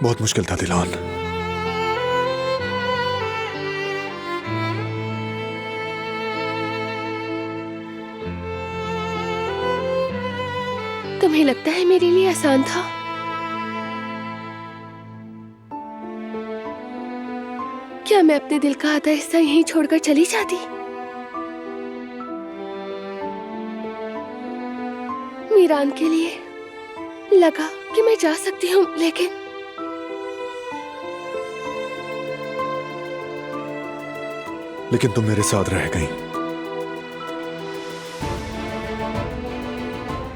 बहुत मुश्किल था दिलान। तुम्हें लगता है मेरे लिए आसान था? क्या मैं अपने दिल का आधा हिस्सा यहीं छोड़कर चली जाती? मीरान के लिए लगा कि मैं जा सकती हूँ, लेकिन तुम मेरे साथ रह गई।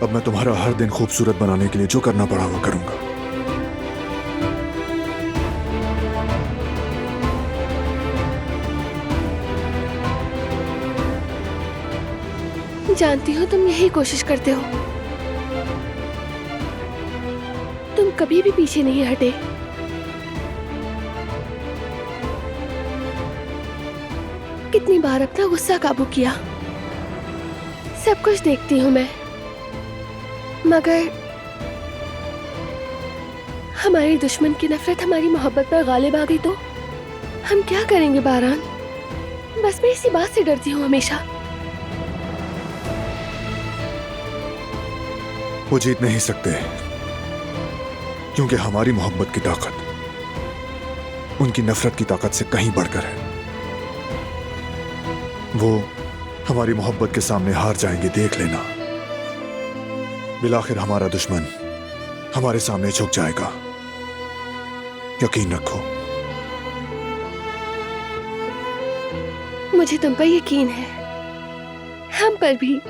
अब मैं तुम्हारा हर दिन खूबसूरत बनाने के लिए जो करना पड़ा वो करूंगा। जानती हूँ तुम यही कोशिश करते हो। तुम कभी भी पीछे नहीं हटे। कितनी बार अपना गुस्सा काबू किया, सब कुछ देखती हूँ मैं, मगर हमारे दुश्मन की नफरत हमारी मोहब्बत पर गालिब आ गई तो हम क्या करेंगे बारान? बस मैं इसी बात से डरती हूँ हमेशा। वो जीत नहीं सकते क्योंकि हमारी मोहब्बत की ताकत उनकी नफरत की ताकत से कहीं बढ़कर है। वो हमारी मोहब्बत के सामने हार जाएंगे, देख लेना। बिलाखिर हमारा दुश्मन हमारे सामने झुक जाएगा, यकीन रखो। मुझे तुम पर यकीन है, हम पर भी।